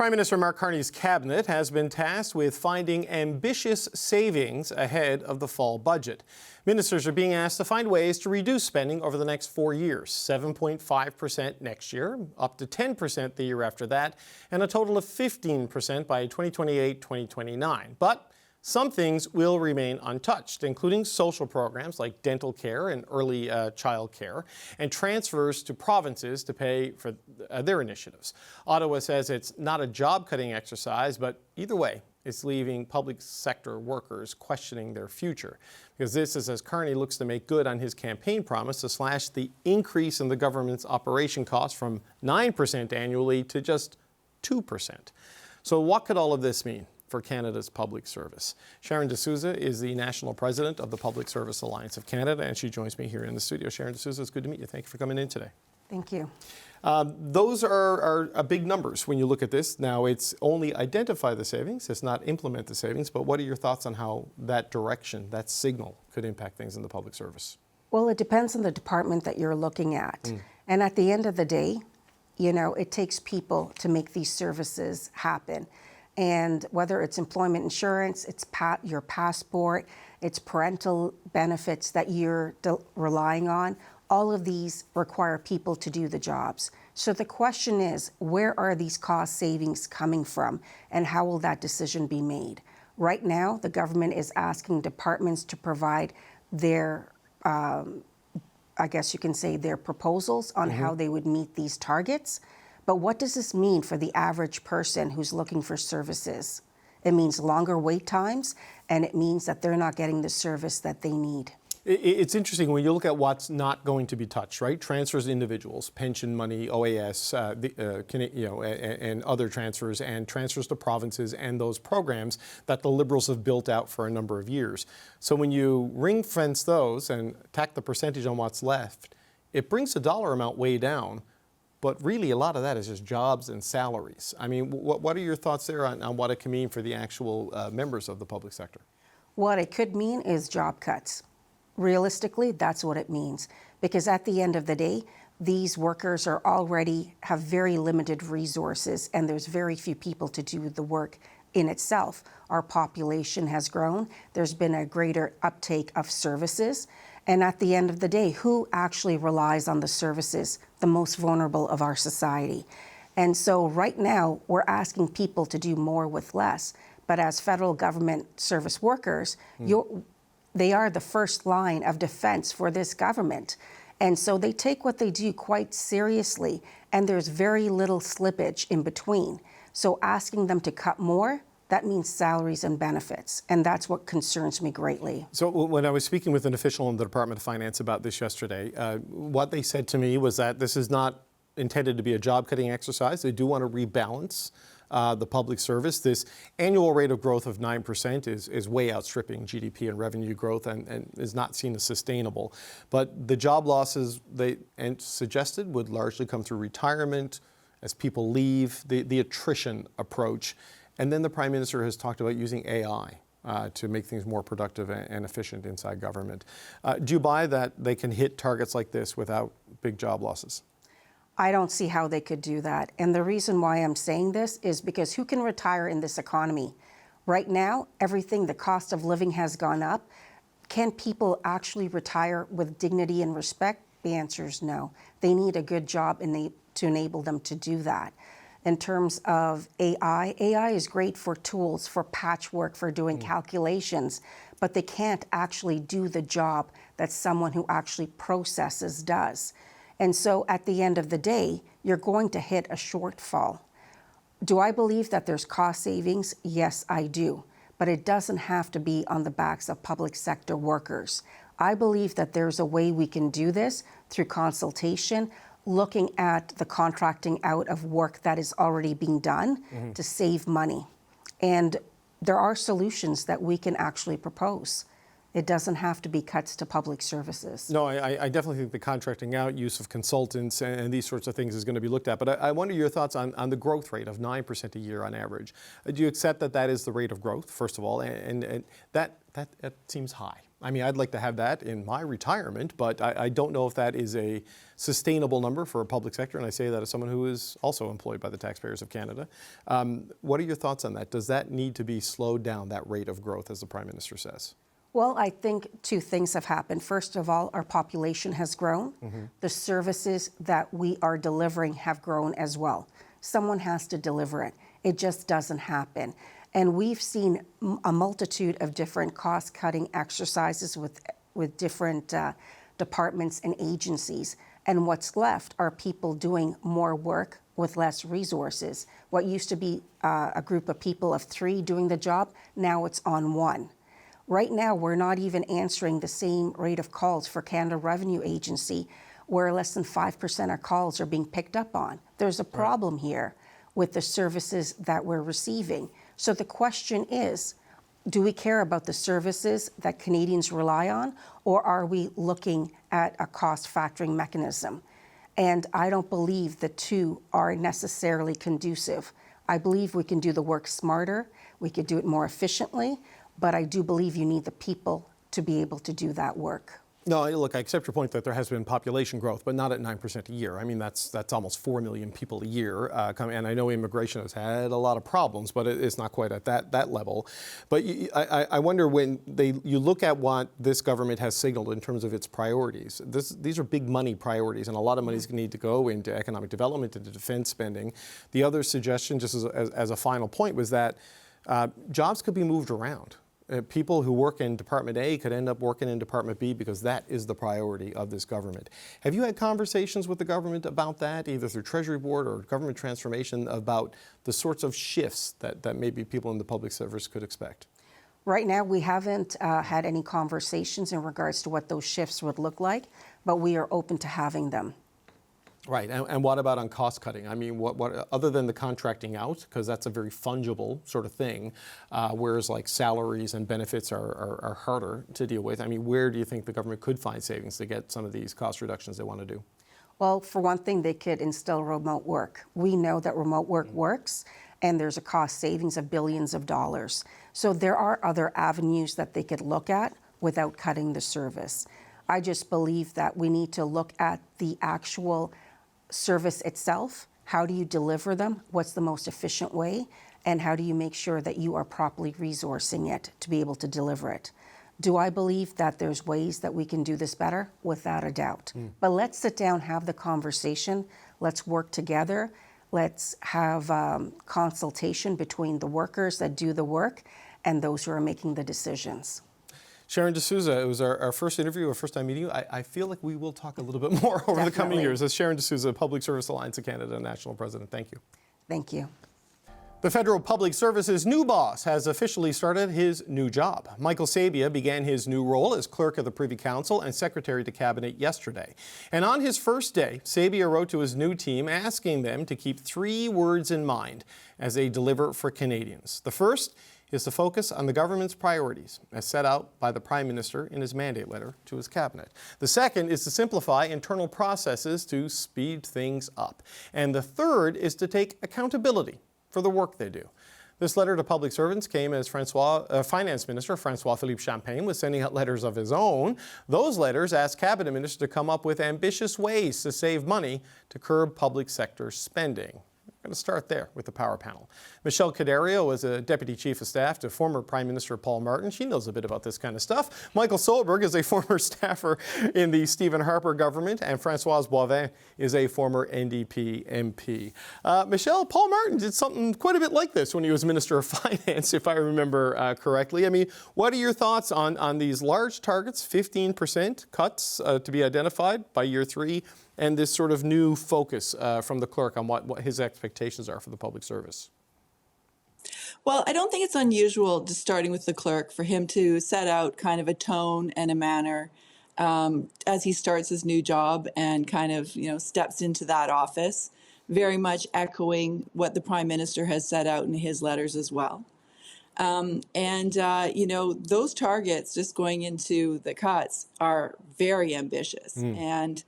Prime Minister Mark Carney's cabinet has been tasked with finding ambitious savings ahead of the fall budget. Ministers are being asked to find ways to reduce spending over the next 4 years, 7.5% next year, up to 10% the year after that, and a total of 15% by 2028-2029. But some things will remain untouched, including social programs like dental care and early child care, and transfers to provinces to pay for their initiatives. Ottawa says it's not a job-cutting exercise, but either way, it's leaving public sector workers questioning their future. Because this is as Carney looks to make good on his campaign promise to slash the increase in the government's operation costs from 9% annually to just 2%. So what could all of this mean for Canada's public service? Sharon DeSousa is the National President of the Public Service Alliance of Canada, and she joins me here in the studio. Sharon DeSousa, it's good to meet you. Thank you for coming in today. Thank you. Those are big numbers when you look at this. Now, it's only identify the savings, it's not implement the savings, but what are your thoughts on how that direction, that signal, could impact things in the public service? Well, it depends on the department that you're looking at. And at the end of the day, you know, it takes people to make these services happen. And whether it's employment insurance, it's your passport, it's parental benefits that you're relying on, all of these require people to do the jobs. So the question is, where are these cost savings coming from, and how will that decision be made? Right now, the government is asking departments to provide their, I guess you can say, their proposals on how they would meet these targets. But what does this mean for the average person who's looking for services? It means longer wait times, and it means that they're not getting the service that they need. It's interesting when you look at what's not going to be touched, right? Transfers to individuals, pension money, OAS, and other transfers, and transfers to provinces, and those programs that the Liberals have built out for a number of years. So when you ring fence those and tack the percentage on what's left, it brings the dollar amount way down. But really, a lot of that is just jobs and salaries. I mean, what are your thoughts there on what it can mean for the actual members of the public sector? What it could mean is job cuts. Realistically, that's what it means. Because at the end of the day, these workers have very limited resources, and there's very few people to do the work in itself. Our population has grown. There's been a greater uptake of services. And at the end of the day, who actually relies on the services? The most vulnerable of our society. And so right now, we're asking people to do more with less. But as federal government service workers, they are the first line of defense for this government. And so they take what they do quite seriously, and there's very little slippage in between. So asking them to cut more, that means salaries and benefits, and that's what concerns me greatly. So when I was speaking with an official in the Department of Finance about this yesterday, what they said to me was that this is not intended to be a job-cutting exercise. They do want to rebalance the public service. This annual rate of growth of 9% is way outstripping GDP and revenue growth and is not seen as sustainable. But the job losses they suggested would largely come through retirement, as people leave, the attrition approach. And then the Prime Minister has talked about using AI to make things more productive and efficient inside government. Do you buy that they can hit targets like this without big job losses? I don't see how they could do that. And the reason why I'm saying this is because who can retire in this economy? Right now, the cost of living has gone up. Can people actually retire with dignity and respect? The answer is no. They need a good job to enable them to do that. In terms of AI is great for tools, for patchwork, for doing calculations, but they can't actually do the job that someone who actually processes does. And so at the end of the day, you're going to hit a shortfall. Do I believe that there's cost savings? Yes, I do. But it doesn't have to be on the backs of public sector workers. I believe that there's a way we can do this through consultation, looking at the contracting out of work that is already being done to save money. And there are solutions that we can actually propose. It doesn't have to be cuts to public services. No, I definitely think the contracting out, use of consultants and these sorts of things is going to be looked at. But I wonder your thoughts on the growth rate of 9% a year on average. Do you accept that that is the rate of growth, first of all? And that seems high. I mean, I'd like to have that in my retirement, but I don't know if that is a sustainable number for a public sector, and I say that as someone who is also employed by the taxpayers of Canada. What are your thoughts on that? Does that need to be slowed down, that rate of growth, as the Prime Minister says? Well, I think two things have happened. First of all, our population has grown. The services that we are delivering have grown as well. Someone has to deliver it. It just doesn't happen. And we've seen a multitude of different cost-cutting exercises with different departments and agencies. And what's left are people doing more work with less resources. What used to be a group of people of 3 doing the job, now it's on 1. Right now, we're not even answering the same rate of calls for Canada Revenue Agency, where less than 5% of calls are being picked up on. There's a problem here with the services that we're receiving. So the question is, do we care about the services that Canadians rely on, or are we looking at a cost factoring mechanism? And I don't believe the two are necessarily conducive. I believe we can do the work smarter, we could do it more efficiently, but I do believe you need the people to be able to do that work. No, look, I accept your point that there has been population growth, but not at 9% a year. I mean, that's almost 4 million people a year and I know immigration has had a lot of problems, but it's not quite at that level. But I wonder when you look at what this government has signaled in terms of its priorities. These are big money priorities, and a lot of money is going to need to go into economic development, into defense spending. The other suggestion, just as a final point, was that jobs could be moved around. People who work in Department A could end up working in Department B because that is the priority of this government. Have you had conversations with the government about that, either through Treasury Board or government transformation, about the sorts of shifts that maybe people in the public service could expect? Right now, we haven't had any conversations in regards to what those shifts would look like, but we are open to having them. Right, and what about on cost cutting? I mean, what other than the contracting out, because that's a very fungible sort of thing, whereas like salaries and benefits are harder to deal with. I mean, where do you think the government could find savings to get some of these cost reductions they want to do? Well, for one thing, they could instill remote work. We know that remote work works, and there's a cost savings of billions of dollars. So there are other avenues that they could look at without cutting the service. I just believe that we need to look at the actual service itself. How do you deliver them? What's the most efficient way? And how do you make sure that you are properly resourcing it to be able to deliver it? Do I believe that there's ways that we can do this better? Without a doubt. But let's sit down, have the conversation. Let's work together. Let's have consultation between the workers that do the work and those who are making the decisions. Sharon DeSousa, it was our first interview, our first time meeting you. I feel like we will talk a little bit more over the coming years. As Sharon DeSousa, Public Service Alliance of Canada National President. Thank you. Thank you. The Federal Public Service's new boss has officially started his new job. Michael Sabia began his new role as clerk of the Privy Council and secretary to cabinet yesterday. And on his first day, Sabia wrote to his new team asking them to keep 3 words in mind as they deliver for Canadians. The first is to focus on the government's priorities, as set out by the Prime Minister in his mandate letter to his cabinet. The second is to simplify internal processes to speed things up. And the third is to take accountability for the work they do. This letter to public servants came as Finance Minister François-Philippe Champagne was sending out letters of his own. Those letters asked Cabinet Ministers to come up with ambitious ways to save money to curb public sector spending. I'm going to start there with the power panel. Michelle Cadario was a Deputy Chief of Staff to former Prime Minister Paul Martin. She knows a bit about this kind of stuff. Michael Solberg is a former staffer in the Stephen Harper government, and Françoise Boivin is a former NDP MP. Michelle, Paul Martin did something quite a bit like this when he was Minister of Finance, if I remember correctly. I mean, what are your thoughts on these large targets, 15% cuts to be identified by year 3, and this sort of new focus from the clerk on what his expectations are for the public service? Well, I don't think it's unusual, just starting with the clerk, for him to set out kind of a tone and a manner as he starts his new job and kind of, steps into that office, very much echoing what the Prime Minister has set out in his letters as well. Those targets, just going into the cuts, are very ambitious. And,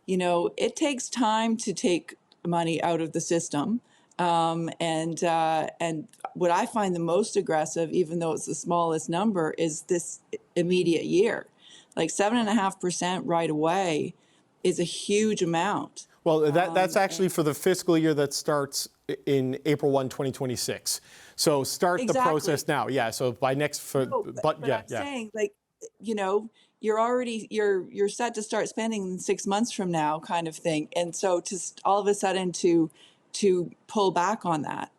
it takes time to take money out of the system. And what I find the most aggressive, even though it's the smallest number, is this immediate year. Like 7.5% right away is a huge amount. Well, that's actually for the fiscal year that starts in April 1, 2026. So start the process now. Yeah. So by next, but I'm saying, like, you know, you're set to start spending in 6 months from now, kind of thing. And so to all of a sudden to pull back on that.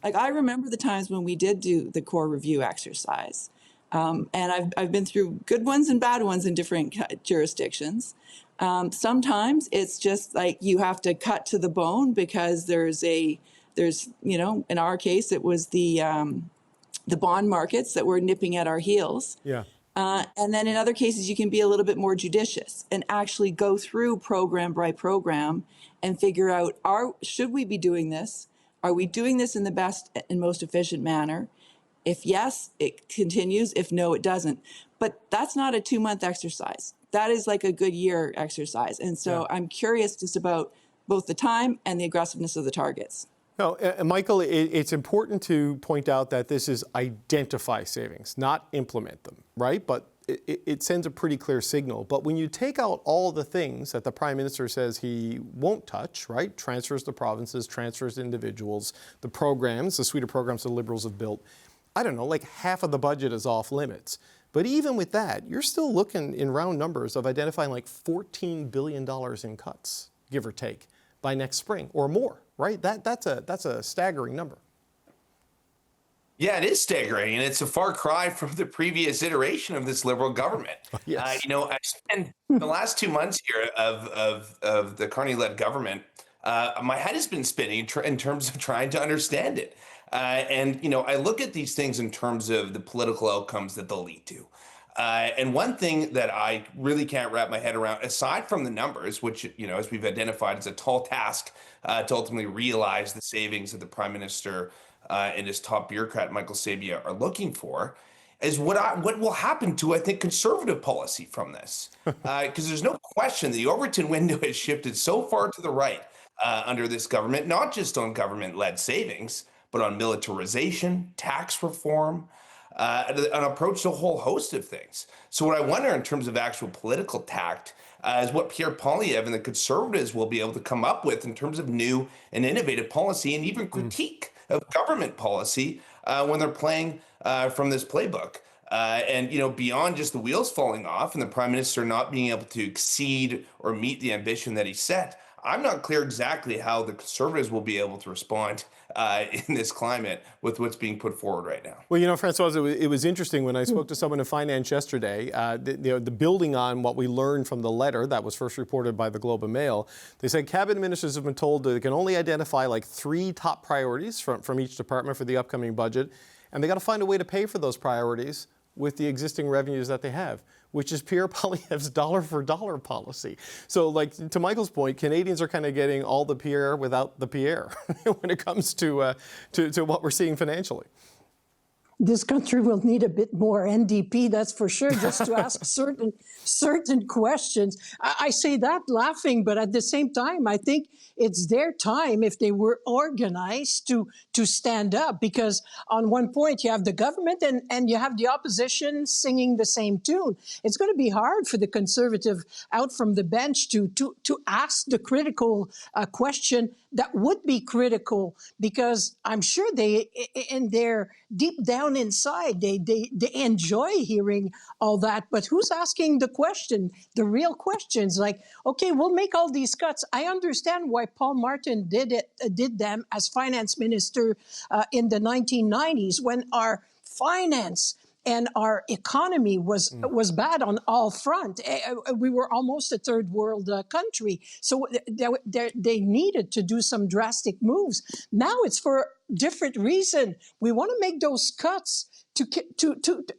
Like, I remember the times when we did do the core review exercise. And I've been through good ones and bad ones in different jurisdictions. Sometimes it's just like you have to cut to the bone because there's you know, in our case, it was the bond markets that were nipping at our heels. Yeah. And then in other cases, you can be a little bit more judicious and actually go through program by program and figure out, should we be doing this? Are we doing this in the best and most efficient manner? If yes, it continues. If no, it doesn't. But that's not a 2-month exercise. That is like a good year exercise. And so I'm curious just about both the time and the aggressiveness of the targets. No, Michael, it's important to point out that this is identify savings, not implement them, right? But it sends a pretty clear signal. But when you take out all the things that the Prime Minister says he won't touch, right? Transfers to provinces, transfers to individuals, the programs, the suite of programs the Liberals have built, I don't know, like half of the budget is off limits. But even with that, you're still looking in round numbers of identifying like $14 billion in cuts, give or take, by next spring or more, right? That's a staggering number. Yeah, it is staggering, and it's a far cry from the previous iteration of this Liberal government. Yes. You know, I spent the last 2 months here of the Carney-led government. My head has been spinning in terms of trying to understand it. And, you know, I look at these things in terms of the political outcomes that they'll lead to. And one thing that I really can't wrap my head around, aside from the numbers, which, you know, as we've identified, is a tall task to ultimately realize the savings that the Prime Minister and his top bureaucrat, Michael Sabia, are looking for, is what will happen to, I think, conservative policy from this. Because there's no question the Overton window has shifted so far to the right under this government, not just on government-led savings, but on militarization, tax reform, an approach to a whole host of things. So what I wonder in terms of actual political tact is what Pierre Poilievre and the Conservatives will be able to come up with in terms of new and innovative policy and even critique of government policy when they're playing from this playbook. And, you know, beyond just the wheels falling off and the Prime Minister not being able to exceed or meet the ambition that he set, I'm not clear exactly how the Conservatives will be able to respond in this climate with what's being put forward right now. Well, you know, Françoise, it was interesting when I spoke to someone in finance yesterday, the building on what we learned from the letter that was first reported by the Globe and Mail. They said cabinet ministers have been told they can only identify like 3 top priorities from each department for the upcoming budget, and they got to find a way to pay for those priorities with the existing revenues that they have, which is Pierre Poilievre's dollar-for-dollar policy. So, like, to Michael's point, Canadians are kind of getting all the Pierre without the Pierre when it comes to what we're seeing financially. This country will need a bit more NDP, that's for sure, just to ask certain questions. I say that laughing, but at the same time, I think it's their time, if they were organized, to stand up. Because on one point, you have the government and you have the opposition singing the same tune. It's going to be hard for the Conservative out from the bench to ask the critical question that would be critical, because I'm sure they, in their deep down inside, they enjoy hearing all that. But who's asking the question, the real questions? Like, okay, we'll make all these cuts. I understand why Paul Martin did them as finance minister in the 1990s, when our finance and our economy was bad on all fronts. We were almost a third world country. So they needed to do some drastic moves. Now it's for different reason. We want to make those cuts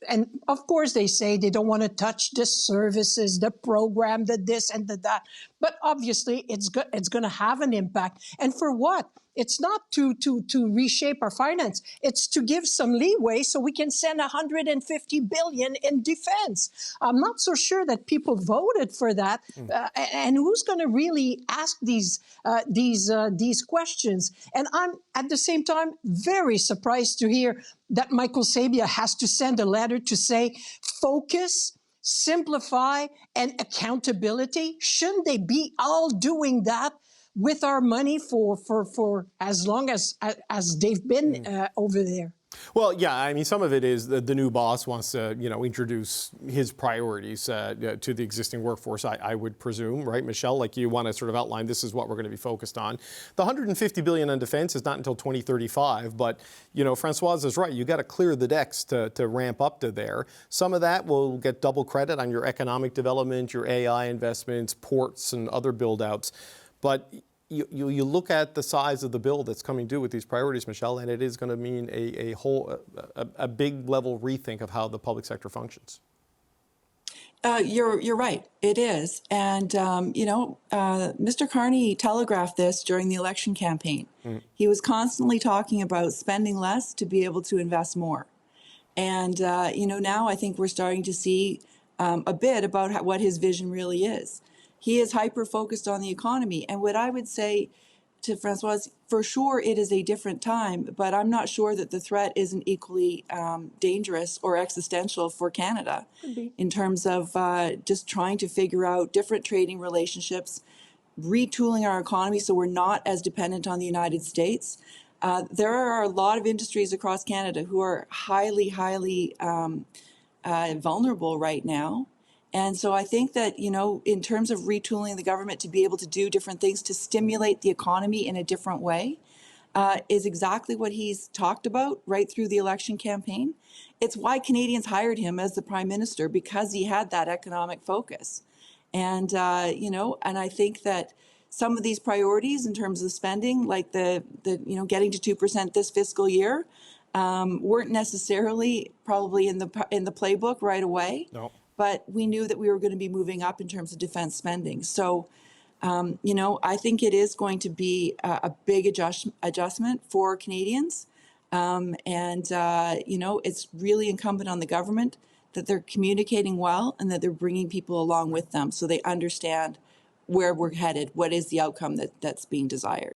and of course they say they don't want to touch the services, the program, the this and the that. But obviously it's going to have an impact. And for what? It's not to reshape our finance. It's to give some leeway so we can send 150 billion in defense. I'm not so sure that people voted for that. And who's going to really ask these questions? And I'm at the same time very surprised to hear that Michael Sabia has to send a letter to say focus, simplify, and accountability. Shouldn't they be all doing that with our money for as long as they've been over there? Well, yeah, I mean, some of it is the new boss wants to, introduce his priorities to the existing workforce, I would presume, right, Michelle? Like you want to sort of outline this is what we're going to be focused on. The 150 billion on defense is not until 2035, but, Françoise is right. You got to clear the decks to ramp up to there. Some of that will get double credit on your economic development, your AI investments, ports and other build outs. But you look at the size of the bill that's coming due with these priorities, Michelle, and it is going to mean a big level rethink of how the public sector functions. You're right. It is. And, Mr. Carney telegraphed this during the election campaign. He was constantly talking about spending less to be able to invest more. And, now I think we're starting to see a bit about what his vision really is. He is hyper-focused on the economy. And what I would say to Françoise, for sure it is a different time, but I'm not sure that the threat isn't equally dangerous or existential for Canada in terms of just trying to figure out different trading relationships, retooling our economy so we're not as dependent on the United States. There are a lot of industries across Canada who are highly vulnerable right now. And so I think that, in terms of retooling the government to be able to do different things to stimulate the economy in a different way is exactly what he's talked about right through the election campaign. It's why Canadians hired him as the Prime Minister, because he had that economic focus. And, and I think that some of these priorities in terms of spending, like the getting to 2% this fiscal year, weren't necessarily probably in the playbook right away. No. But we knew that we were going to be moving up in terms of defense spending. So, I think it is going to be a big adjustment for Canadians. It's really incumbent on the government that they're communicating well and that they're bringing people along with them so they understand where we're headed, what is the outcome that's being desired.